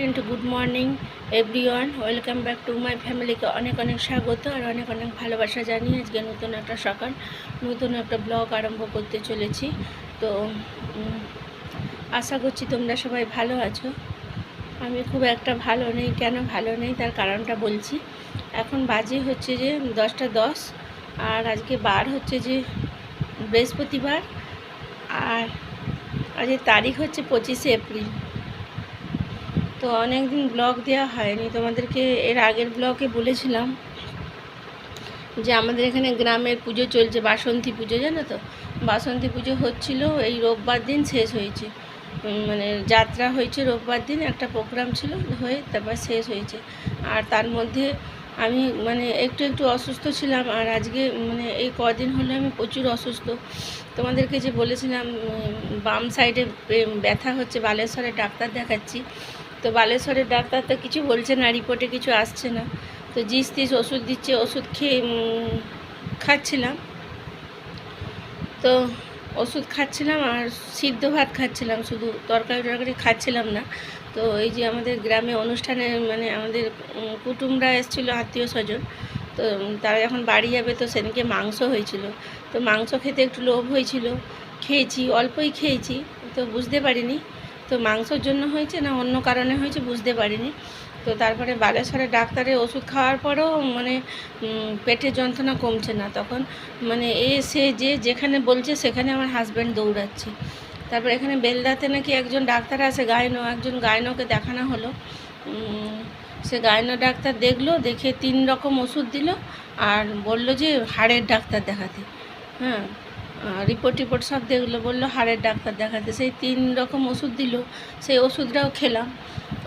And good morning everyone, welcome back to my ফ্যামিলিকে অনেক অনেক স্বাগত আর অনেক অনেক ভালোবাসা জানিয়ে আজকে নতুন একটা সকাল নতুন একটা ব্লগ আরম্ভ করতে চলেছি। তো আশা করছি তোমরা সবাই ভালো আছো। আমি খুব একটা ভালো নেই। কেন ভালো নেই তার কারণটা বলছি। এখন বাজে হচ্ছে যে 10টা 10 আর আজকে বার হচ্ছে যে বৃহস্পতিবার আর আজকে তারিখ হচ্ছে 25শে এপ্রিল। তো অনেক দিন ব্লগ দেওয়া হয়নি তোমাদেরকে। এর আগের ব্লগে বলেছিলাম যে আমাদের এখানে গ্রামের পুজো চলছে, বাসন্তী পুজো, জানো তো। বাসন্তী পুজো হচ্ছিল, এই রোববার দিন শেষ হয়েছে। মানে যাত্রা হয়েছে রোববার দিন, একটা প্রোগ্রাম ছিল, হয়ে তারপর শেষ হয়েছে। আর তার মধ্যে আমি মানে একটু একটু অসুস্থ ছিলাম। আর আজকে মানে এই কদিন হলো আমি প্রচুর অসুস্থ। তোমাদেরকে যে বলেছিলাম বাম সাইডে ব্যথা হচ্ছে, বালেশ্বরের ডাক্তার দেখাচ্ছি। তো বালেশ্বরের ডাক্তার তো কিছু বলছে না, রিপোর্টে কিছু আসছে না। তো জিস তিস ওষুধ দিচ্ছে, ওষুধ খেয়ে খাচ্ছিলাম। তো ওষুধ খাচ্ছিলাম আর সিদ্ধ ভাত খাচ্ছিলাম, শুধু তরকারি টরকারি খাচ্ছিলাম না। তো এই যে আমাদের গ্রামে অনুষ্ঠানে মানে আমাদের কুটুমরা এসেছিলো, আত্মীয় স্বজন। তো তারা যখন বাড়ি যাবে তো সেদিনকে মাংস হয়েছিল। তো মাংস খেতে একটু লোভ হয়েছিল, খেয়েছি, অল্পই খেয়েছি। তো বুঝতে পারিনি তো মাংসর জন্য হয়েছে না অন্য কারণে হয়েছে বুঝতে পারিনি। তো তারপরে বালেশ্বরের ডাক্তারের ওষুধ খাওয়ার পরেও মানে পেটের যন্ত্রণা কমছে না। তখন মানে সে যেখানে বলছে সেখানে আমার হাজব্যান্ড দৌড়াচ্ছে। তারপর এখানে বেলদাতে নাকি একজন ডাক্তার আছে, একজন গাইনোকে দেখানো হলো। সে গাইনো ডাক্তার দেখলো, দেখে 3 রকম ওষুধ দিল আর বলল যে হাড়ের ডাক্তার দেখাতে। হ্যাঁ, রিপোর্ট সব দেখলো, বললো হাড়ের ডাক্তার দেখাতে। সেই 3 রকম ওষুধ দিল, সেই ওষুধটাও খেলাম।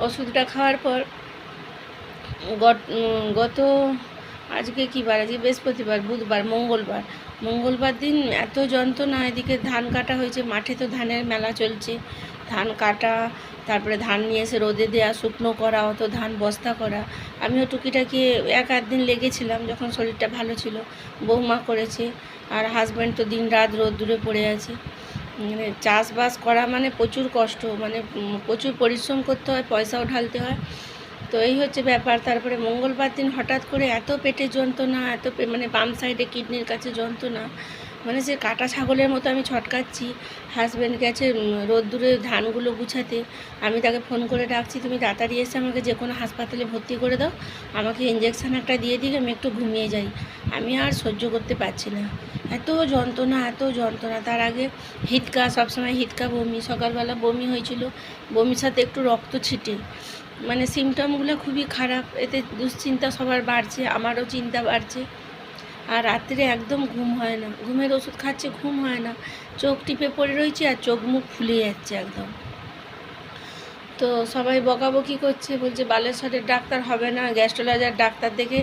ওষুধটা খাওয়ার পর গত আজকে কী বার, আজকে বৃহস্পতিবার, বুধবার, মঙ্গলবার দিন এত যন্ত্রণা। এদিকে ধান কাটা হয়েছে, মাঠে তো ধানের মেলা চলছে, ধান কাটা, তারপরে ধান নিয়ে এসে রোদে দেওয়া, শুকনো করা, অত ধান বস্তা করা। আমিও টুকিটাকি 1-8 দিন লেগেছিলাম যখন শরীরটা ভালো ছিল। বৌমা করেছে আর হাজব্যান্ড তো দিন রাত রোদ্দুরে পড়ে আছে। মানে চাষবাস করা মানে প্রচুর কষ্ট, মানে প্রচুর পরিশ্রম করতে হয়, পয়সাও ঢালতে হয়। তো এই হচ্ছে ব্যাপার। তারপরে মঙ্গলবার দিন হঠাৎ করে এত পেটে যন্ত্রণা, মানে বাম সাইডে কিডনির কাছে যন্ত্রণা, মানে সে কাটা ছাগলের মতো আমি ছটকাচ্ছি। হাজব্যান্ড গেছে রোদ্দুরে ধানগুলো গুছাতে, আমি তাকে ফোন করে ডাকছি, তুমি তাড়াতাড়ি এসে আমাকে যে কোনো হাসপাতালে ভর্তি করে দাও, আমাকে ইঞ্জেকশান একটা দিয়ে দিই, আমি একটু ঘুমিয়ে যাই। আমি আর সহ্য করতে পারছি না, এত যন্ত্রণা। তার আগে হিতকা, সবসময় হিতকা বমি, সকালবেলা বমি হয়েছিল, বমির সাথে একটু রক্ত ছিটে। মানে সিমটমগুলো খুবই খারাপ। এতে দুশ্চিন্তা সবার বাড়ছে, আমারও চিন্তা বাড়ছে। আর রাত্রে একদম ঘুম হয় না, ঘুমের ওষুধ খাচ্ছে, ঘুম হয় না, চোখ টিপে পড়ে রয়েছে আর চোখ মুখ ফুলে যাচ্ছে একদম। তো সবাই বকাবকি করছে, বলছে বালেশ্বরের ডাক্তার হবে না, গ্যাস্ট্রোলজার ডাক্তার দেখে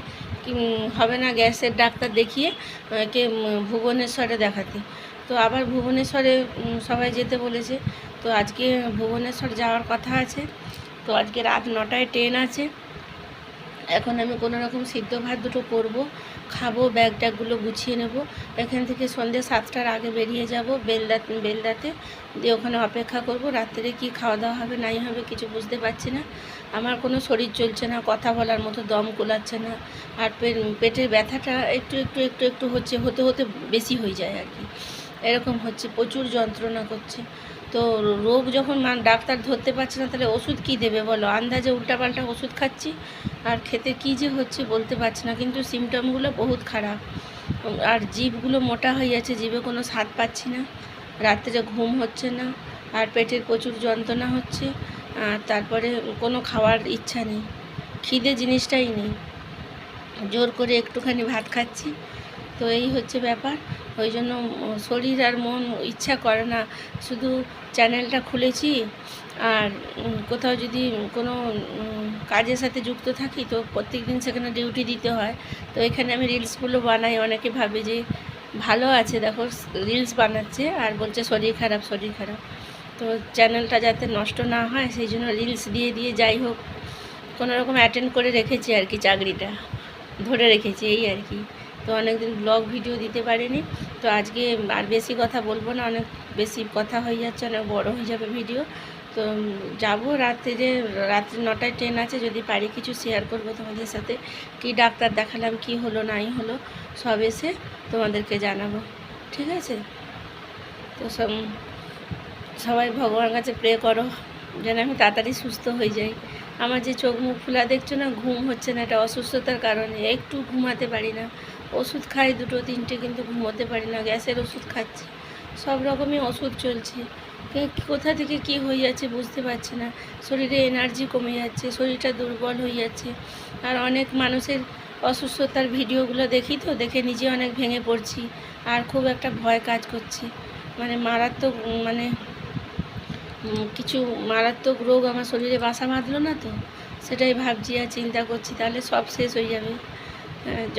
হবে না, গ্যাসের ডাক্তার দেখিয়ে কে ভুবনেশ্বরে দেখাতে। তো আবার ভুবনেশ্বরে সবাই যেতে বলেছে। তো আজকে ভুবনেশ্বর যাওয়ার কথা আছে। তো আজকে রাত 9টায় ট্রেন আছে। এখন আমি কোনো রকম সিদ্ধ ভাত দুটো করবো, খাবো, ব্যাগ ট্যাগগুলো গুছিয়ে নেব। এখান থেকে সন্ধ্যে 7টার আগে বেরিয়ে যাব বেলদাতে, দিয়ে ওখানে অপেক্ষা করব। রাত্রে কি খাওয়া দাওয়া হবে নাই হবে কিছু বুঝতে পারছি না। আমার কোনো শরীর চলছে না, কথা বলার মতো দম কুলাচ্ছে না। আর পেটের ব্যথাটা একটু হচ্ছে, হতে বেশি হয়ে যায় আর কি, এরকম হচ্ছে, প্রচুর যন্ত্রণা করছে। তো রোগ যখন ডাক্তার ধরতে পারছে না, তাহলে ওষুধ কী দেবে বলো। আন্দাজে উল্টাপাল্টা ওষুধ খাচ্ছি আর খেতে কী যে হচ্ছে বলতে পারছি না। কিন্তু সিমটমগুলো বহুত খারাপ। আর জিভগুলো মোটা হয়ে যাচ্ছে, জিভে কোনো স্বাদ পাচ্ছি না, রাত্রে ঘুম হচ্ছে না, আর পেটের প্রচুর যন্ত্রণা হচ্ছে। আর তারপরে কোনো খাওয়ার ইচ্ছা নেই, খিদে জিনিসটাই নেই, জোর করে একটুখানি ভাত খাচ্ছি। তো এই হচ্ছে ব্যাপার। ওই জন্য শরীর আর মন ইচ্ছা করে না। শুধু চ্যানেলটা খুলেছি আর কোথাও যদি কোনো কাজের সাথে যুক্ত থাকি তো প্রত্যেক দিন সেখানে ডিউটি দিতে হয়। তো এখানে আমি রিলসগুলো বানাই, অনেকে ভাবে যে ভালো আছে, দেখো রিলস বানাচ্ছে আর বলছে শরীর খারাপ। তো চ্যানেলটা যাতে নষ্ট না হয় সেই জন্য রিলস দিয়ে যাই হোক কোনো রকম অ্যাটেন্ড করে রেখেছি আর কি, চাকরিটা ধরে রেখেছি এই আর কি। তো অনেকদিন ব্লগ ভিডিও দিতে পারিনি। তো আজকে আর বেশি কথা বলবো না, অনেক বেশি কথা হয়ে যাচ্ছে, অনেক বড় হয়ে যাবে ভিডিও। তো যাবো রাত্রে 9টায় ট্রেন আছে, যদি পারি কিছু শেয়ার করব তোমাদের সাথে, কি ডাক্তার দেখালাম, কি হলো নাই হলো সব এসে তোমাদেরকে জানাবো, ঠিক আছে? তো সবাই ভগবানের কাছে প্রে করো যেন আমি তাড়াতাড়ি সুস্থ হয়ে যাই। আমার যে চোখ মুখ খোলা দেখছো না, ঘুম হচ্ছে না, এটা অসুস্থতার কারণে, একটু ঘুমাতে পারি না, ওষুধ খাই 2 3টে কিন্তু ঘুমোতে পারি না, গ্যাসের ওষুধ খাচ্ছি, সব রকমই ওষুধ চলছে, কোথা থেকে কি হয়ে যাচ্ছে বুঝতে পারছি না, শরীরে এনার্জি কমে যাচ্ছে, শরীরটা দুর্বল হয়ে যাচ্ছে। আর অনেক মানুষের অসুস্থতার ভিডিওগুলো দেখি, তো দেখে নিজে অনেক ভেঙে পড়ছি, আর খুব একটা ভয় কাজ করছে, মানে মারাত্মক, মানে কিছু মারাত্মক রোগ আমার শরীরে বাসা বাঁধলো না, তো সেটাই ভাবছি আর চিন্তা করছি, তাহলে সব শেষ হয়ে যাবে।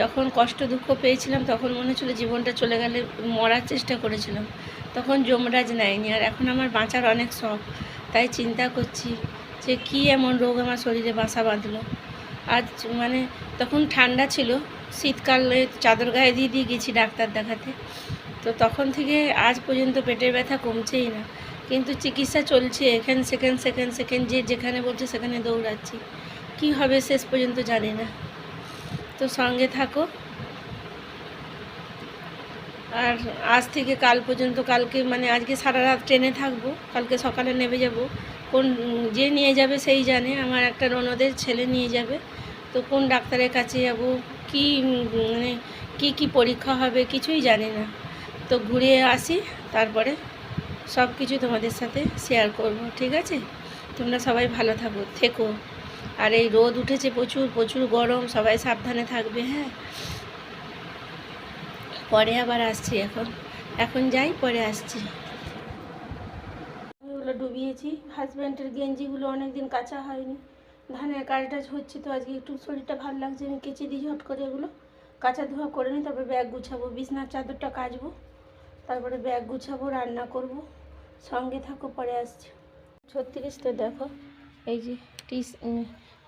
যখন কষ্ট দুঃখ পেয়েছিলাম তখন মনে হচ্ছিলো জীবনটা চলে গেলে, মরার চেষ্টা করেছিলাম, তখন যমরাজ নেয়নি, আর এখন আমার বাঁচার অনেক শখ, তাই চিন্তা করছি যে কী এমন রোগ আমার শরীরে বাসা বাঁধলো। আজ মানে তখন ঠান্ডা ছিল, শীতকালে চাদর গায়ে দিয়ে দিয়ে গেছি ডাক্তার দেখাতে, তো তখন থেকে আজ পর্যন্ত পেটের ব্যথা কমছেই না, কিন্তু চিকিৎসা চলছে, সেকেন্ড যে যেখানে বলছে সেখানে দৌড়াচ্ছি, কি হবে শেষ পর্যন্ত জানি না। তো সঙ্গে থাকো, আর আজ থেকে কাল পর্যন্ত, কালকে মানে আজকে সারা রাত ট্রেনে থাকবো, কালকে সকালে নেমে যাব, কোন যে নিয়ে যাবে সেই জানে, আমার একটা ননদের ছেলে নিয়ে যাবে, তো কোন ডাক্তারের কাছে যাব, কি মানে কি পরীক্ষা হবে কিছুই জানি না, তো ঘুরে আসি, তারপরে সব কিছু তোমাদের সাথে শেয়ার করব, ঠিক আছে? তোমরা সবাই ভালো থেকো, আর এই রোদ উঠেছে প্রচুর গরম, সবাই সাবধানে থাকবে, হ্যাঁ? পরে আবার আসছি, এখন যাই, পরে আসছি। ওগুলো ডুবিয়েছি, হাজব্যান্ডের গেঞ্জিগুলো অনেক দিন কাচা হয়নি, ধানের কাজটা হচ্ছে, তো আজকে একটু শরীরটা ভালো লাগছে, আমি কেচে দিই ঝট করে, এগুলো কাচা ধোয়া করে নিই, তারপরে ব্যাগ গুছাবো, বিছনার চাদরটা কাচবো, তারপরে ব্যাগ গুছাবো, রান্না করব, সঙ্গে থাকো, পরে আসছি। 36 তো দেখো, এই যে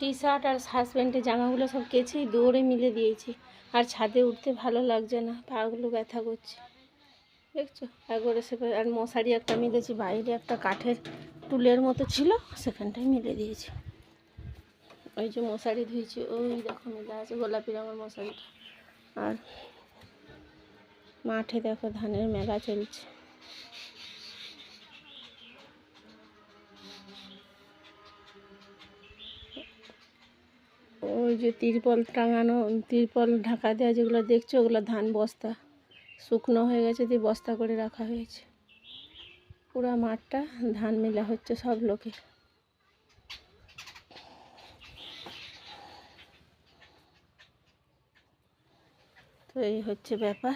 টি শার্ট আর হাজব্যান্ডের জামাগুলো সব কেচেই দৌড়ে মিলে দিয়েছি, আর ছাদে উঠতে ভালো লাগছে না, পাগুলো ব্যথা করছে, দেখছো? একবারে আর মশারি একটা মিলেছি, বাইরে একটা কাঠের টুলের মতো ছিল, সেখানটায় মিলে দিয়েছি, ওই যে মশারি ধুয়েছি, ওই দেখো মিলে আছে গোলাপি রঙের মশারিটা। আর মাঠে দেখো ধানের মেলা চলছে, ওই যে তিরপল টাঙানো, তিরপল ঢাকা দেওয়া যেগুলো দেখছো, ওগুলো ধান বস্তা, শুকনো হয়ে গেছে, দিয়ে বস্তা করে রাখা হয়েছে, পুরো মাঠটা ধান মেলা হচ্ছে সব লোকে। তো এই হচ্ছে ব্যাপার।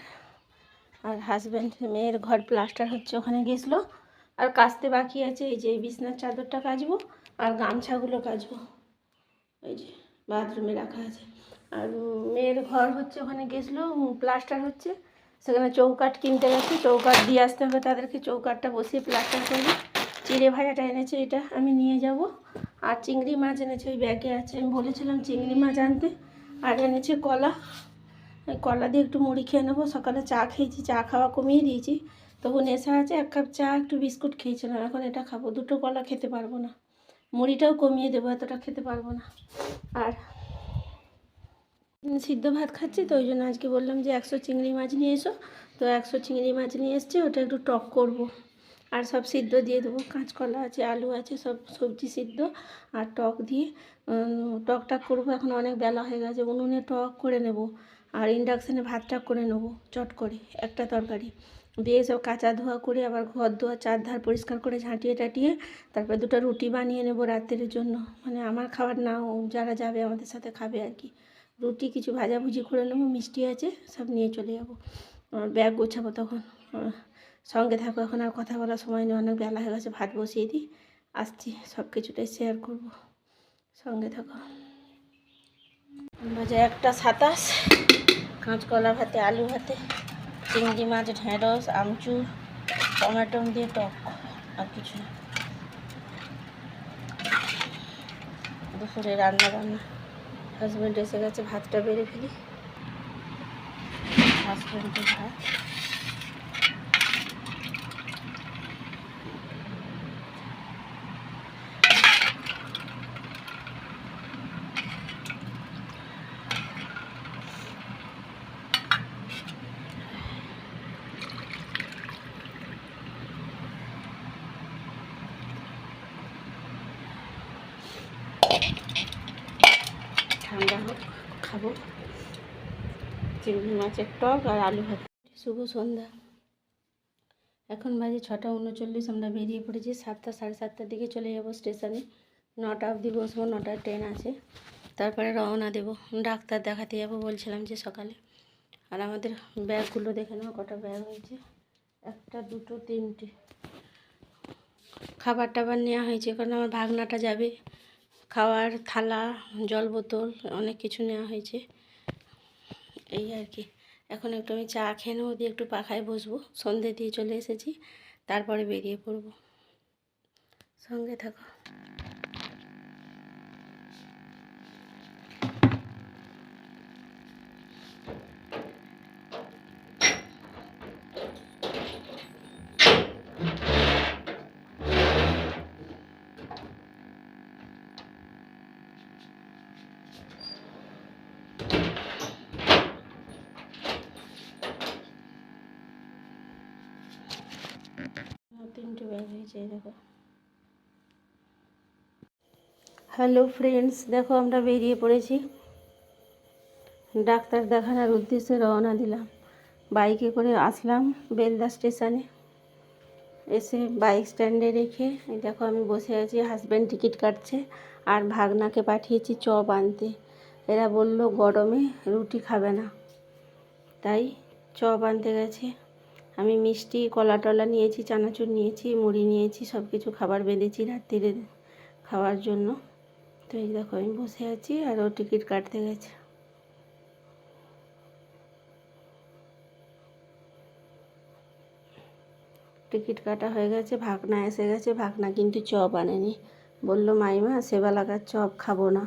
আর হাজব্যান্ড মেয়ের ঘর প্লাস্টার হচ্ছে, ওখানে গেছিলো, আর কাচতে বাকি আছে, এই যে এই বিছনার চাদরটা কাচবো, আর গামছাগুলো কাচবো, এই যে বাথরুমে রাখা আছে। আর মেয়ের ঘর হচ্ছে, ওখানে গেছিলো, প্লাস্টার হচ্ছে, সেখানে চৌকাঠ কিনতে গেছে, চৌকাঠ দিয়ে আসতে হবে তাদেরকে, চৌকাঠটা বসিয়ে প্লাস্টার করবে। চিড়ে ভাজাটা এনেছে, এটা আমি নিয়ে যাব, আর চিংড়ি মাছ এনেছে, ওই ব্যাগে আছে, আমি বলেছিলাম চিংড়ি মাছ আনতে, আর এনেছে কলা, কলা দিয়ে একটু মুড়ি খেয়ে নেবো, সকালে চা খেয়েছি, চা খাওয়া কমিয়ে দিয়েছি, তবু নেশা আছে, 1 কাপ চা একটু বিস্কুট খেয়েছিলাম, এখন এটা খাবো, 2টো কলা খেতে পারবো না, মুড়িটাও কমিয়ে দেবো, এতটা খেতে পারবো না। আর সিদ্ধ ভাত খাচ্ছি, তো ওই জন্য আজকে বললাম যে 100 চিংড়ি মাছ নিয়ে এসো, তো 100 চিংড়ি মাছ নিয়ে এসছে, ওটা একটু টক করব, আর সব সিদ্ধ দিয়ে দেবো, কাঁচকলা আছে, আলু আছে, সব সবজি সিদ্ধ আর টক দিয়ে টকটা করবো। এখন অনেক বেলা হয়ে গেছে, উনুনে টক করে নেব, আর ইন্ডাকশানে ভাতটা করে নেবো চট করে, একটা তরকারি দিয়ে সব কাঁচা ধোয়া করে, আবার ঘর ধোয়া, চারধার পরিষ্কার করে ঝাঁটিয়ে টাটিয়ে, তারপরে 2টা রুটি বানিয়ে নেব রাত্রের জন্য, মানে আমার খাবার না, যারা যাবে আমাদের সাথে খাবে আর কি, রুটি কিছু ভাজাভুজি করে নেবো, মিষ্টি আছে, সব নিয়ে চলে যাবো, ব্যাগ গোছাবো তখন। সঙ্গে থাকো, এখন আর কথা বলার সময় নেই, অনেক বেলা হয়ে গেছে, ভাত বসিয়ে দিই, আসছি, সব কিছুটাই শেয়ার করব, সঙ্গে থাকো। বাজে 1টা 27, কাঁচকলা ভাতে, আলু ভাতে, চিংড়ি মাছ, ঢেঁড়স, আমচুর, টমেটো দিয়ে টক, আর কিছু না, দুপুরে রান্না হাজব্যান্ড এসে গেছে, ভাতটা বেড়ে ফেলি, হাজব্যান্ডের ভাত, ঠান্ডা হোক, খাবো। চিংড়ি মাছের টক আর আলু ভাত। শুভ সন্ধ্যা। এখন বাজে 6:39। আমরা বেরিয়ে পড়েছি 7টা, 7:30টার দিকে চলে যাব স্টেশনে। 9টা অবধি বসবো, 9টার ট্রেন আছে। তারপরে রওনা দেব, ডাক্তার দেখাতে যাব বলছিলাম যে সকালে। আর আমাদের ব্যাগগুলো দেখে নেওয়া, কটা ব্যাগ হয়েছে। 1, 2, 3টে। খাবার টাবার নেওয়া হয়েছে, কারণ আমার ভাগনাটা যাবে। খাওয়ার থালা, জল বোতল, অনেক কিছু নেওয়া হয়েছে। এই আর কি। এখন একটু আমি চা খেয়ে নেবো, দিয়ে একটু পাখায় বসবো। সন্ধে দিয়ে চলে এসেছি, তারপরে বেরিয়ে পড়বো। সঙ্গে থাকো। 3টে ব্যাগ হয়েছে, দেখো। হ্যালো ফ্রেন্ডস, দেখো আমরা বেরিয়ে পড়েছি। ডাক্তার দেখানোর উদ্দেশ্যে রওনা দিলাম। বাইকে করে আসলাম বেলদা স্টেশনে। এসে বাইক স্ট্যান্ডে রেখে দেখো আমি বসে আছি। হাজব্যান্ড টিকিট কাটছে, আর ভাগনাকে পাঠিয়েছি চপ আনতে। এরা বলল গরমে রুটি খাবে না, তাই চপ আনতে গেছে। আমি মিষ্টি, কলা টলা নিয়েছি, চানাচুর নিয়েছি, মুড়ি নিয়েছি, সব কিছু খাবার বেঁধেছি রাত্রিরে খাওয়ার জন্য। তো এই দেখো আমি বসে আছি, আর ও টিকিট কাটতে গেছে। টিকিট কাটা হয়ে গেছে, ভাগনা এসে গেছে। ভাগনা কিন্তু চপ আনেনি, বলল মাইমা সেবালাকার চপ খাবো না,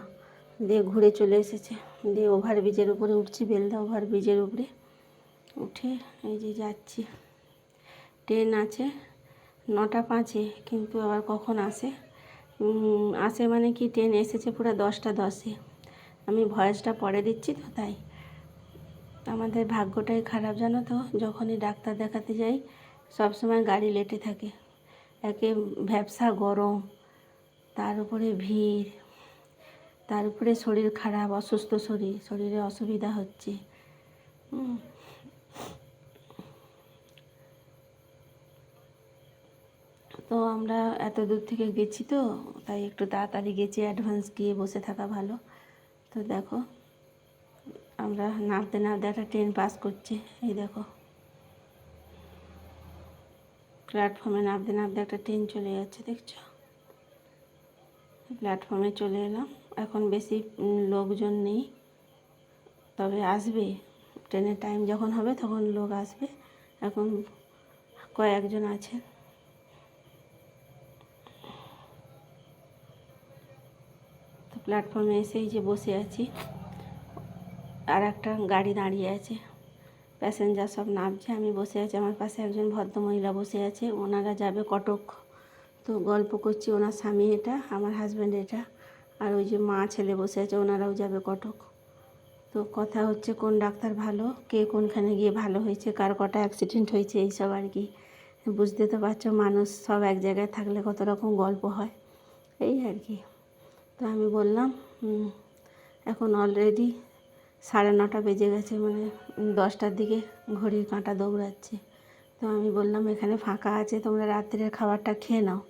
দিয়ে ঘুরে চলে এসেছে। দিয়ে ওভারব্রিজের উপরে উঠছি, বেলদা ওভারব্রিজের উপরে উঠে এই যে যাচ্ছি। ট্রেন আছে 9টা 5-এ, কিন্তু আবার কখন আসে আসে মানে কি, ট্রেন এসেছে পুরো 10টা 10-এ। আমি ভয়েসটা পরে দিচ্ছি তো, তাই। আমাদের ভাগ্যটাই খারাপ জানো তো, যখনই ডাক্তার দেখাতে যাই সবসময় গাড়ি লেটে থাকে। একে ভ্যাপসা গরম, তার উপরে ভিড়, তার উপরে শরীর খারাপ, অসুস্থ শরীর, শরীরে অসুবিধা হচ্ছে। তো আমরা এত দূর থেকে গেছি তো, তাই একটু তাড়াতাড়ি গেছি, অ্যাডভান্স গিয়ে বসে থাকা ভালো। তো দেখো আমরা নামতে নামতে একটা ট্রেন পাস করছে, এই দেখো। প্ল্যাটফর্মে নামতে নামতে একটা ট্রেন চলে যাচ্ছে, দেখছো। প্ল্যাটফর্মে চলে এলাম। এখন বেশি লোকজন নেই, তবে আসবে। ট্রেনের টাইম যখন হবে তখন লোক আসবে। এখন কয়েকজন আছে। তো প্ল্যাটফর্মে এসেই যে বসে আছি, আর একটা গাড়ি দাঁড়িয়ে আছে, প্যাসেঞ্জার সব নামছে, আমি বসে আছি। আমার পাশে একজন ভদ্রমহিলা বসে আছে, ওনারা যাবে কটক। তো গল্প করছি, ওনার স্বামী এটা, আমার হাজব্যান্ড এটা, আর ওই যে মা ছেলে বসে আছে, ওনারাও যাবে কটক। তো কথা হচ্ছে কোন ডাক্তার ভালো, কে কোনখানে গিয়ে ভালো হয়েছে, কার কটা অ্যাক্সিডেন্ট হয়েছে, এইসব আর কি। বুঝতে তো পারছো, মানুষ সব এক জায়গায় থাকলে কত রকম গল্প হয়, এই আর কি। তো আমি বললাম এখন অলরেডি 9:30 বেজে গেছে, মানে 10টার দিকে ঘড়ির কাঁটা দৌড়াচ্ছে। তো আমি বললাম এখানে ফাঁকা আছে, তোমরা রাত্রের খাবারটা খেয়ে নাও।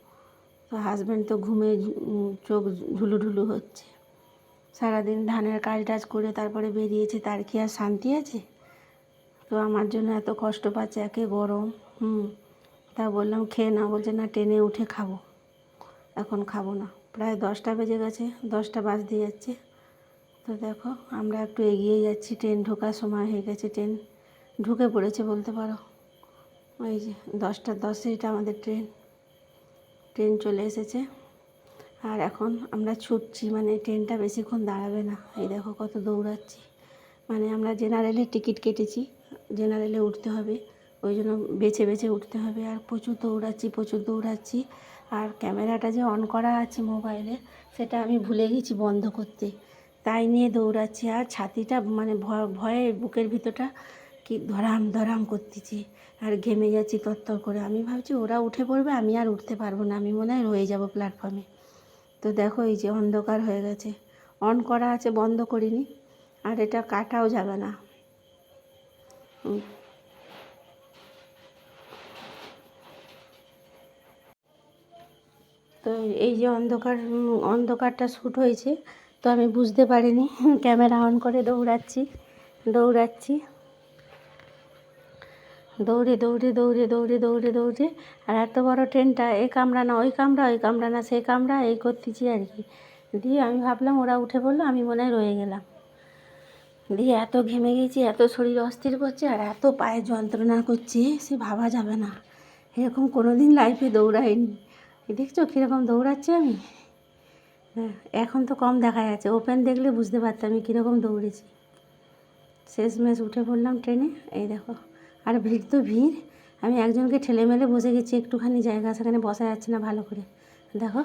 তো হাজব্যান্ড তো ঘুমে চোখ ঢুলুঢুলু হচ্ছে। সারাদিন ধানের কাজ টাজ করে তারপরে বেরিয়েছে, তার কি আর শান্তি আছে? তো আমার জন্য এত কষ্ট পাচ্ছে, একে গরম। তা বললাম খেয়ে নাও, বলছে না ট্রেনে উঠে খাবো, এখন খাবো না। প্রায় 10টা বেজে গেছে, 10টা বাজতে যাচ্ছে। তো দেখো আমরা একটু এগিয়ে যাচ্ছি, ট্রেন ঢোকার সময় হয়ে গেছে, ট্রেন ঢুকে পড়েছে বলতে পারো। ওই যে 10টা 10-এ এটা আমাদের ট্রেন চলে এসেছে। আর এখন আমরা ছুটছি, মানে ট্রেনটা বেশিক্ষণ দাঁড়াবে না। এই দেখো কত দৌড়াচ্ছি, মানে আমরা জেনারেলে টিকিট কেটেছি, জেনারেলে উঠতে হবে, ওই জন্য বেছে বেছে উঠতে হবে। আর প্রচুর দৌড়াচ্ছি। আর ক্যামেরাটা যে অন করা আছে মোবাইলে, সেটা আমি ভুলে গেছি বন্ধ করতে, তাই নিয়ে দৌড়াচ্ছি। আর ছাতিটা মানে ভয়ে বুকের ভিতরটা কি ধরাম ধরাম করতেছি, আর ঘেমে যাচ্ছি তরতর করে। আমি ভাবছি ওরা উঠে পড়বে, আমি আর উঠতে পারবো না, আমি মনে হয় রয়ে যাবো প্ল্যাটফর্মে। তো দেখো এই যে অন্ধকার হয়ে গেছে, অন করা আছে, বন্ধ করিনি। আর এটা কাটাও যাবে না। তো এই যে অন্ধকারটা শ্যুট হয়েছে, তো আমি বুঝতে পারিনি। ক্যামেরা অন করে দৌড়াচ্ছি দৌড়ে দৌড়ে দৌড়ে দৌড়ে দৌড়ে দৌড়ে আর এত বড় ট্রেনটা এ কামরা না ওই কামরা, ওই কামরা না সেই কামরা, এই করতেছি আর কি। দিয়ে আমি ভাবলাম ওরা উঠে পড়লো, আমি মনে হয় রয়ে গেলাম। দিয়ে এত ঘেমে গেছি, এত শরীর অস্থির করছে আর এত পায়ে যন্ত্রণা করছে, সে ভাবা যাবে না। এরকম কোনো দিন লাইফে দৌড়াইনি। দেখছো কীরকম দৌড়াচ্ছি আমি। হ্যাঁ, এখন তো কম দেখা যাচ্ছে, ওপেন দেখলে বুঝতে পারতাম আমি কীরকম দৌড়েছি। শেষমেশ উঠে পড়লাম ট্রেনে। এই দেখো, আর ভিড় তো ভিড়। আমি একজনকে ঠেলে মেলে বসে গেছি, একটুখানি জায়গা, সেখানে বসা যাচ্ছে না ভালো করে। দেখো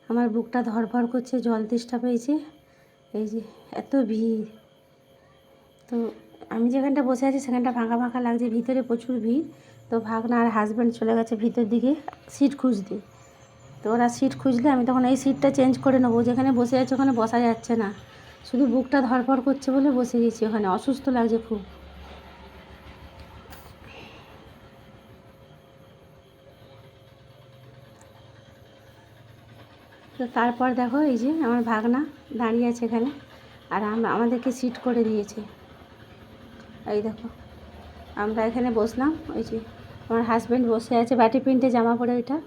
আমার বুকটা ধড়ফড় করছে, জল তেষ্টা পেয়েছে। এই যে এত ভিড়। তো আমি যেখানটা বসে আছি সেখানটা ফাঁকা ফাঁকা লাগছে, ভিতরে প্রচুর ভিড়। তো ভাগনা আর হাজব্যান্ড চলে গেছে ভিতর দিকে সিট খুঁজতে। তো ওরা সিট খুঁজলে আমি তখন এই সিটটা চেঞ্জ করে নেবো, যেখানে বসে আছে ওখানে বসা যাচ্ছে না, শুধু বুকটা ধড়ফড় করছে বলে বসে গেছি ওখানে, অসুস্থ লাগছে খুব। তো তারপর দেখো এই যে আমার ভাগনা দাঁড়িয়ে আছে এখানে, আর আমাদেরকে সিট করে দিয়েছে। এই দেখো আমরা এখানে বসলাম, ওই যে আমার হাজব্যান্ড বসে আছে বাটি প্রিন্টে জামা পরে ওইটা,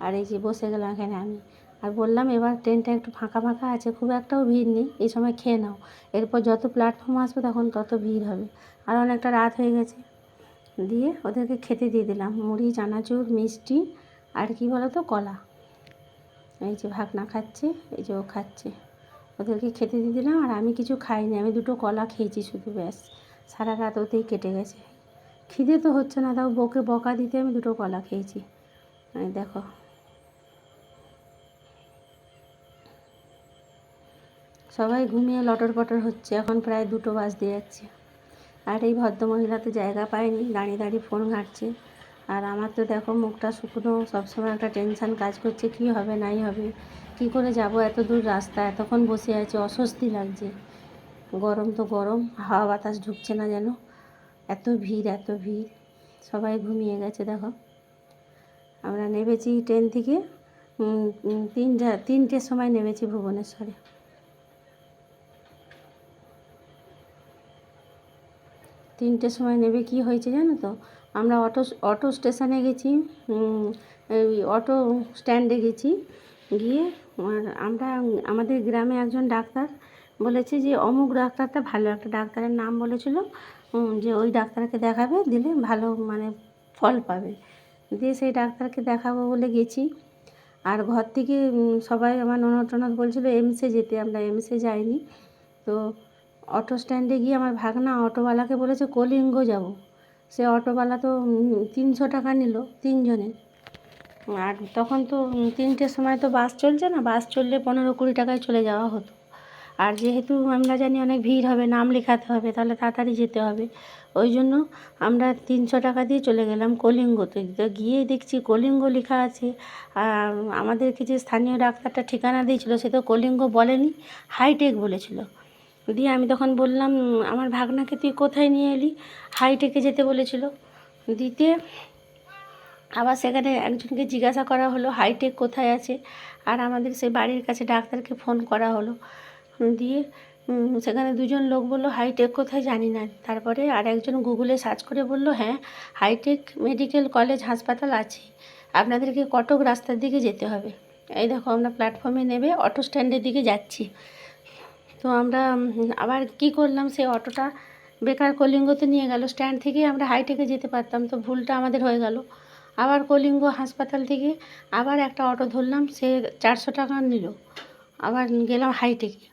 আর এই যে বসে গেলাম এখানে আমি। আর বললাম এবার ট্রেনটা একটু ফাঁকা ফাঁকা আছে, খুব একটাও ভিড় নেই, এই সময় খেয়ে নাও, এরপর যত প্ল্যাটফর্ম আসবে তখন তত ভিড় হবে, আর অনেকটা রাত হয়ে গেছে। দিয়ে ওদেরকে খেতে দিয়ে দিলাম মুড়ি, চানাচুর, মিষ্টি, আর কি বলো তো, কলা। এই যে ভাগনা খাচ্ছে, এই যে ও খাচ্ছে, ওদেরকে খেতে দিয়ে দিলাম। আর আমি কিছু খাইনি, আমি দুটো কলা খেয়েছি শুধু, ব্যাস। সারা রাত ওতেই কেটে গেছে, খিদে তো হচ্ছে না, তাও বউকে বকা দিতে আমি দুটো কলা খেয়েছি। দেখো সবাই ঘুমিয়ে লটর পটর হচ্ছে, এখন প্রায় 2টো বাজতে যাচ্ছে। আর এই ভদ্রমহিলা তো জায়গা পায়নি, দাঁড়িয়ে দাঁড়িয়ে ফোন ঘাঁটছে। আর আমার তো দেখো মুখটা শুকনো, সবসময় একটা টেনশান কাজ করছে, কি হবে নাই হবে, কি করে যাব এত দূর রাস্তা, এতক্ষণ বসে আছি, অস্বস্তি লাগছে। গরম তো গরম, হাওয়া বাতাস ঢুকছে না যেন, এত ভিড় এত ভিড়। সবাই ঘুমিয়ে গেছে দেখো। আমরা নেমেছি ট্রেন থেকে 3টের সময় নেমেছি ভুবনেশ্বরে। 3টের সময় নেবে কি হয়েছে জানো তো, আমরা অটো স্টেশনে গেছি, এই অটো স্ট্যান্ডে গেছি, গিয়ে আমরা আমাদের গ্রামে একজন ডাক্তার বলেছে যে অমুক ডাক্তারটা ভালো, একটা ডাক্তারের নাম বলেছিল, যে ওই ডাক্তারকে দেখাবে, দিলে ভালো মানে ফল পাবে। দিয়ে সেই ডাক্তারকে দেখাবো বলে গেছি। আর ঘর থেকে সবাই আমার ননদ টনদ বলছিল এমসে যেতে, আমরা এমসে যাইনি। তো অটো স্ট্যান্ডে গিয়ে আমার ভাগনা অটোওয়ালাকে বলেছে কলিঙ্গ যাব। সে অটোওয়ালা তো 300 টাকা নিল 3জনের। আর তখন তো 3টের সময় তো বাস চলছে না, বাস চললে 15-20 টাকায় চলে যাওয়া হতো। আর যেহেতু আমরা জানি অনেক ভিড় হবে, নাম লেখাতে হবে, তাহলে তাড়াতাড়ি যেতে হবে, ওই জন্য আমরা 300 টাকা দিয়ে চলে গেলাম কলিঙ্গতে। তো গিয়ে দেখছি কলিঙ্গ লেখা আছে, আর আমাদেরকে যে স্থানীয় ডাক্তারটা ঠিকানা দিয়েছিল সে তো কলিঙ্গ বলেনি, হাইটেক বলেছিল। দিয়ে আমি তখন বললাম আমার ভাগনাকে তুই কোথায় নিয়ে এলি, হাইটেকে যেতে বলেছিল। দিতে আবার সেখানে একজনকে জিজ্ঞাসা করা হলো হাইটেক কোথায় আছে, আর আমাদের সেই বাড়ির কাছে ডাক্তারকে ফোন করা হলো। দিয়ে সেখানে 2জন লোক বললো হাইটেক কোথায় জানি না। তারপরে আর একজন গুগলে সার্চ করে বলল হ্যাঁ হাইটেক মেডিকেল কলেজ হাসপাতাল আছে, আপনাদেরকে কটক রাস্তার দিকে যেতে হবে। এই দেখো আমরা প্ল্যাটফর্মে নেবে অটো স্ট্যান্ডের দিকে যাচ্ছি। তো আমরা আবার কি করলাম, সেই অটোটা বেকার কলিঙ্গতে নিয়ে গেল, স্ট্যান্ড থেকে আমরা হাইটেকে যেতে পারতাম, তো ভুলটা আমাদের হয়ে গেল। আবার কলিঙ্গ হাসপাতাল থেকে আবার একটা অটো ধরলাম, সে 400 টাকা নিল, আবার গেলাম হাইটেকে।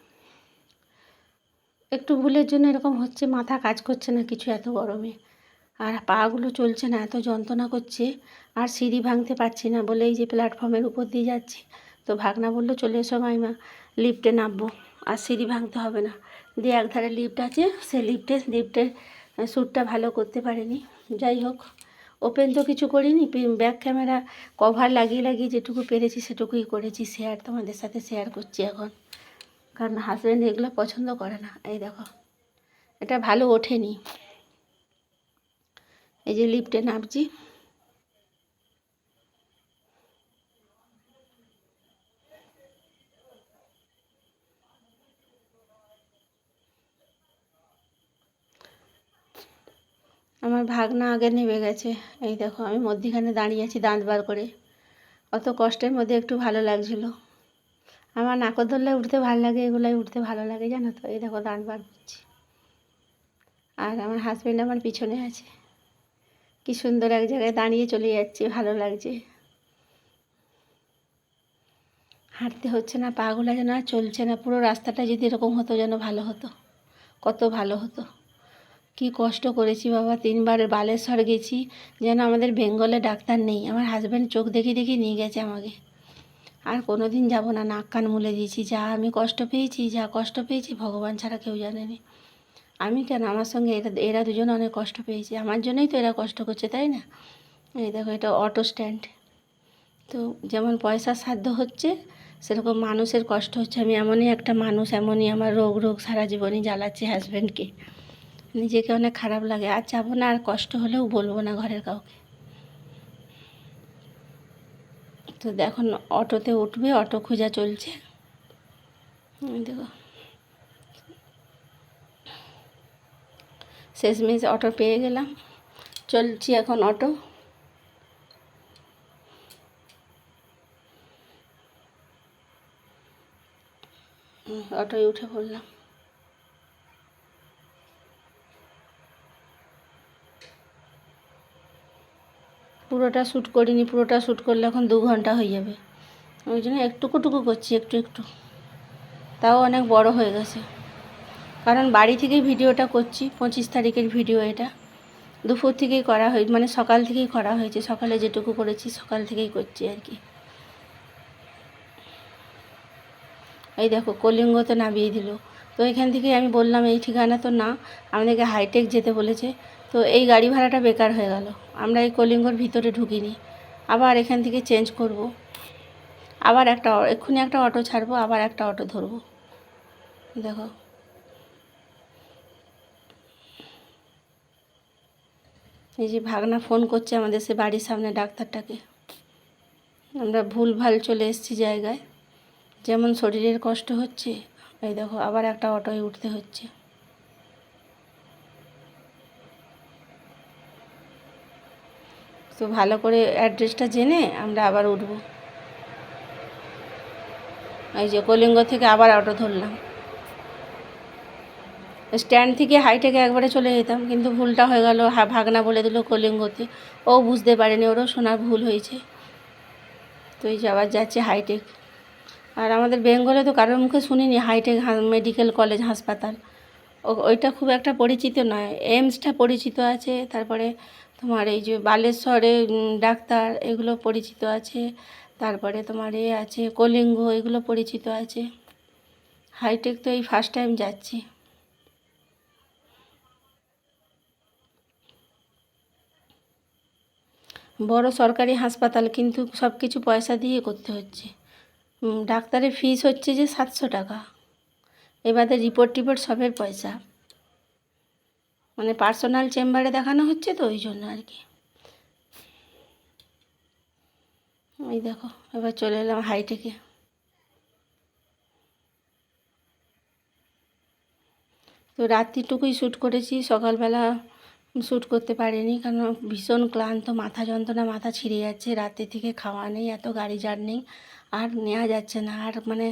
একটু ভুলের জন্য এরকম হচ্ছে, মাথা কাজ করছে না কিছু এত গরমে, আর পাগুলো চলছে না, এত যন্ত্রণা করছে, আর সিঁড়ি ভাঙতে পারছি না বলে এই যে প্ল্যাটফর্মের উপর দিয়ে যাচ্ছি। তো ভাগনা বললো চলে এসো মাইমা, লিফটে নামবো, আর সিঁড়ি ভাঙতে হবে না। দিয়ে একধারে লিফট আছে, সে লিফটের শ্যুটটা ভালো করতে পারেনি। যাই হোক, ওপেন তো কিছু করিনি, ব্যাক ক্যামেরা কভার লাগিয়ে যেটুকু পেরেছি সেটুকুই করেছি, শেয়ার তোমাদের সাথে শেয়ার করছি এখন। কারণ হাজব্যান্ড এগুলো পছন্দ করে না। এই দেখো, এটা ভালো ওঠেনি। এই যে লিফটে নামছি, আমার ভাগনা আগে নেমে গেছে। এই দেখো আমি মধ্যিখানে দাঁড়িয়ে আছি দাঁত বার করে। অত কষ্টের মধ্যে একটু ভালো লাগছিল। আমার নাগরদোল্লায় উঠতে ভালো লাগে, এগুলোয় উঠতে ভালো লাগে জানো তো। এই দেখো দাঁত বার করছি, আর আমার হাজব্যান্ড আমার পিছনে আছে। কি সুন্দর এক জায়গায় দাঁড়িয়ে চলে যাচ্ছে, ভালো লাগছে। হাঁটতে হচ্ছে না, পাগুলো যেন আর চলছে না। পুরো রাস্তাটা যদি এরকম হতো যেন ভালো হতো, কত ভালো হতো। কি কষ্ট করেছি বাবা, 3বার বালেশ্বর গেছি, যেন আমাদের বেঙ্গলে ডাক্তার নেই। আমার হাজব্যান্ড চোখ দেখি দেখি নিয়ে গেছে আমাকে। আর কোনো দিন যাবো না, নাক কান মুলে দিয়েছি। যা আমি কষ্ট পেয়েছি, যা কষ্ট পেয়েছি ভগবান ছাড়া কেউ জানেনি। আমি কেন, আমার সঙ্গে এরা দুজন অনেক কষ্ট পেয়েছে। আমার জন্যই তো এরা কষ্ট করছে, তাই না? এই দেখো এটা অটো স্ট্যান্ড। তো যেমন পয়সার সাধ্য হচ্ছে, সেরকম মানুষের কষ্ট হচ্ছে। আমি এমনই একটা মানুষ, এমনই আমার রোগ সারা জীবনই জ্বালাচ্ছে হাজব্যান্ডকে। নিজেকে অনেক খারাপ লাগে। আর যাবো না, আর কষ্ট হলেও বলবো না ঘরের কাউকে। তো দেখো অটোতে উঠবে, অটো খোঁজা চলছে। দেখো শেষমেশ অটো পেয়ে গেলাম, চলছি এখন অটো। অটোয় উঠে পড়লাম। পুরোটা শ্যুট করিনি, পুরোটা শ্যুট করলে এখন 2 ঘন্টা হয়ে যাবে। ওই জন্য একটুকুটুকু করছি, একটু একটু। তাও অনেক বড় হয়ে গেছে, কারণ বাড়ি থেকেই ভিডিওটা করছি। 25 তারিখের ভিডিও এটা। দুপুর থেকেই করা হয়েছে, মানে সকাল থেকেই করা হয়েছে। সকালে যেটুকু করেছি সকাল থেকেই করছি আর কি। এই দেখো কলিঙ্গতে নামিয়ে দিল। তো এখান থেকে আমি বললাম এই ঠিকানা তো না, আমাদেরকে হাইটেক যেতে বলেছে। তো এই গাড়ি ভাড়াটা বেকার হয়ে গেল। আমরা এই কলিঙ্গর ভিতরে ঢুকিনি, আবার এখান থেকে চেঞ্জ করব। আবার এক্ষুনি একটা অটো ছাড়বো, আবার একটা অটো ধরবো। দেখো এই যে ভাগনা ফোন করছে আমাদের সে বাড়ির সামনে ডাক্তারটাকে। আমরা ভুলভাল চলে এসেছি জায়গায়। যেমন শরীরের কষ্ট হচ্ছে, এই দেখো আবার একটা অটোয় উঠতে হচ্ছে। তো ভালো করে অ্যাড্রেসটা জেনে আমরা আবার উঠব। এই যে কলিঙ্গ থেকে আবার অটো ধরলাম। স্ট্যান্ড থেকে হাইটেকে একবারে চলে যেতাম, কিন্তু ভুলটা হয়ে গেল। ভাগনা বলে দিল কলিঙ্গতে। ও বুঝতে পারেনি, ওরও শোনার ভুল হয়েছে। তো এই যে আবার যাচ্ছে হাইটেক। আর আমাদের বেঙ্গলে তো কারোর মুখে শুনিনি হাইটেক মেডিকেল কলেজ হাসপাতাল। ওইটা খুব একটা পরিচিত নয়। এইমসটা পরিচিত আছে, তারপরে তোমার এই যে বালেশ্বরে ডাক্তার এগুলো পরিচিত আছে, তারপরে তোমার আছে কলিঙ্গ, এগুলো পরিচিত আছে। হাইটেক তো এই ফার্স্ট টাইম যাচ্ছি। বড় সরকারি হাসপাতাল, কিন্তু সব কিছু পয়সা দিয়ে করতে হচ্ছে। ডাক্তারের ফিস হচ্ছে যে 700 টাকা, এবারে রিপোর্ট সবের পয়সা। মানে পার্সোনাল চেম্বারে দেখানো হচ্ছে, তো ওই জন্য আর কি। এই দেখো এবার চলে এলাম হাইটেকে। তো রাত্রিটুকুই শ্যুট করেছি, সকালবেলা শ্যুট করতে পারিনি, কারণ ভীষণ ক্লান্ত, মাথা যন্ত্রণা, মাথা ছিঁড়ে যাচ্ছে। রাত্রি থেকে খাওয়া নেই, এত গাড়ি জার্নি আর নেওয়া যাচ্ছে না। আর মানে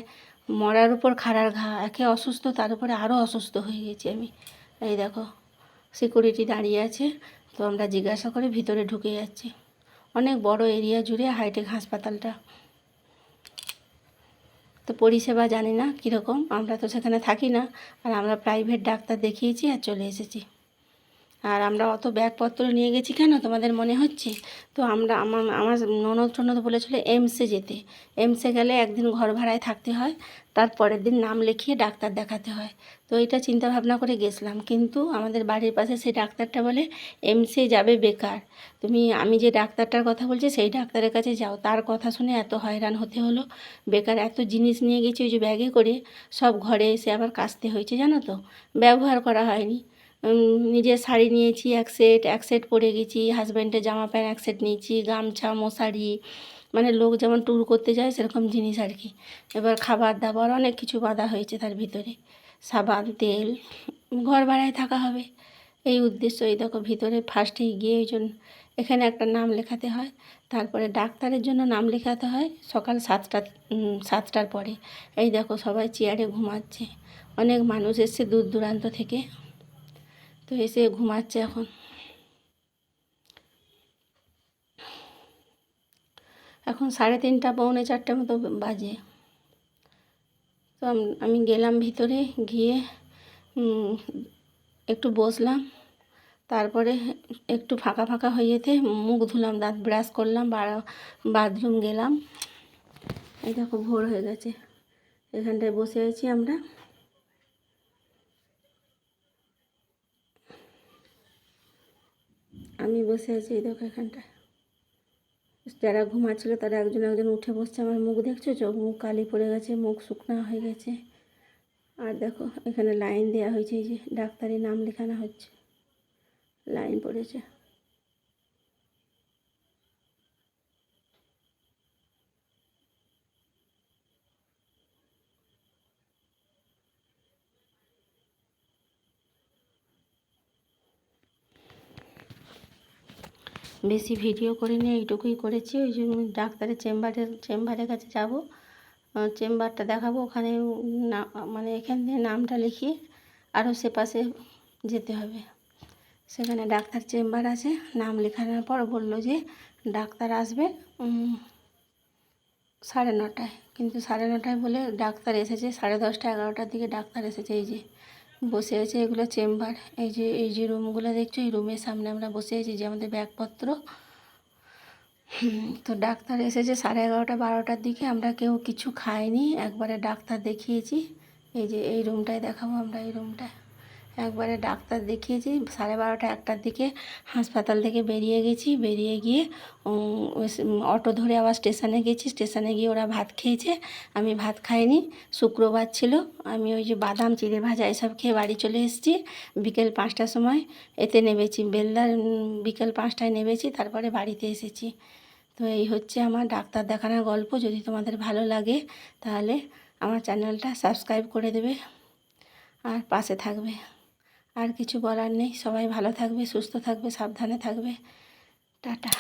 মরার উপর খাড়ার ঘা, একে অসুস্থ তার উপরে আরও অসুস্থ হয়ে গেছি আমি। এই দেখো সিকিউরিটি দাঁড়িয়ে আছে, তো আমরা জিজ্ঞাসা করে ভিতরে ঢুকে যাচ্ছি। অনেক বড় এরিয়া জুড়ে হাইটেক হাসপাতালটা। তো পরিষেবা জানি না কীরকম, আমরা তো সেখানে থাকি না। আর আমরা প্রাইভেট ডাক্তার দেখিয়েছি আর চলে এসেছি। আর আমরা অত ব্যাগপত্র নিয়ে গেছি কেন তোমাদের মনে হচ্ছে? তো আমরা আমার ননদ টনদ বলেছিল এমসে যেতে। এমসে গেলে একদিন ঘর ভাড়ায় থাকতে হয়, তার পরের দিন নাম লিখিয়ে ডাক্তার দেখাতে হয়। তো এটা চিন্তা ভাবনা করে গেছিলাম, কিন্তু আমাদের বাড়ির পাশে সেই ডাক্তারটা বলে এমসে যাবে বেকার, আমি যে ডাক্তারটার কথা বলছি সেই ডাক্তারের কাছে যাও। তার কথা শুনে এত হয়রান হতে হলো, বেকার এত জিনিস নিয়ে গেছি ওই যে ব্যাগে করে, সব ঘরে এসে আবার কাচতে হয়েছে জানো তো, ব্যবহার করা হয়নি। নিজের শাড়ি নিয়েছি এক সেট পরে গেছি, হাজব্যান্ডের জামা প্যান্ট এক সেট নিয়েছি, গামছা মশারি, মানে লোক যেমন ট্যুর করতে যায় সেরকম জিনিস আর কি। এবার খাবার দাবার অনেক কিছু বাঁধা হয়েছে তার ভিতরে, সাবান তেল, ঘর ভাড়ায় থাকা হবে এই উদ্দেশ্য। এই দেখো ভিতরে ফার্স্টেই গিয়ে ওই জন্য এখানে একটা নাম লেখাতে হয়, তারপরে ডাক্তারের জন্য নাম লেখাতে হয় সকাল 7টার পরে। এই দেখো সবাই চেয়ারে ঘুমাচ্ছে, অনেক মানুষ এসছে দূর দূরান্ত থেকে, তো এসে ঘুমাচ্ছে এখন। এখন 3:30 পৌনে 4টে মতো বাজে। তো আমি গেলাম ভিতরে, গিয়ে একটু বসলাম, তারপরে একটু ফাঁকা ফাঁকা হয়ে যেতে মুখ ধুলাম, দাঁত ব্রাশ করলাম, বাথরুম গেলাম। এই দেখো ভোর হয়ে গেছে, এখানটায় বসে আছি আমরা। আমি বসে আছি এই দেখো এখানটায়, যারা ঘুমাচ্ছিল তারা একজন একজন উঠে বসছে। আমার মুখ দেখছো, চোখ মুখ কালি পড়ে গেছে, মুখ শুকনা হয়ে গেছে। আর দেখো এখানে লাইন দেওয়া হয়েছে, এই যে ডাক্তারি নাম লেখানো হচ্ছে, লাইন পড়েছে। বেশি ভিডিও করিনি, এইটুকুই করেছি। ওই জন্য ডাক্তারের চেম্বারের কাছে যাব, চেম্বারটা দেখাবো। ওখানে না মানে এখান থেকে নামটা লিখিয়ে আরও সে পাশে যেতে হবে, সেখানে ডাক্তার চেম্বার আছে। নাম লেখানোর পর বললো যে ডাক্তার আসবে 9:30, কিন্তু 9:30 বলে ডাক্তার এসেছে 10:30 11টার দিকে ডাক্তার এসেছে। এই যে বসে আছে, এগুলো চেম্বার। এই যে রুমগুলো দেখছো, এই রুমের সামনে আমরা বসে আছি, যে আমাদের ব্যাগপত্র। তো ডাক্তার এসেছে 11:30 12টার দিকে, আমরা কেউ কিছু খাইনি, একবারে ডাক্তার দেখিয়েছি। এই যে এই রুমটায় দেখাবো আমরা, এই রুমটায় একবারে ডাক্তার দেখিয়েছি। 12:30 1টার দিকে হাসপাতাল থেকে বেরিয়ে গেছি, বেরিয়ে গিয়ে অটো ধরে আবার স্টেশনে গেছি। স্টেশনে গিয়ে ওরা ভাত খেয়েছে, আমি ভাত খাইনি, শুক্রবার ছিল। আমি ওই যে বাদাম চিড়ে ভাজা এসব খেয়ে বাড়ি চলে এসেছি। বিকেল 5টার সময় এতে নেমেছি, বেলদার বিকেল 5টায় নেমেছি, তারপরে বাড়িতে এসেছি। তো এই হচ্ছে আমার ডাক্তার দেখানোর গল্প। যদি তোমাদের ভালো লাগে তাহলে আমার চ্যানেলটা সাবস্ক্রাইব করে দেবে আর পাশে থাকবে। আর কিছু বলার নেই, সবাই ভালো থাকবে, সুস্থ থাকবে, সাবধানে থাকবে। টাটা।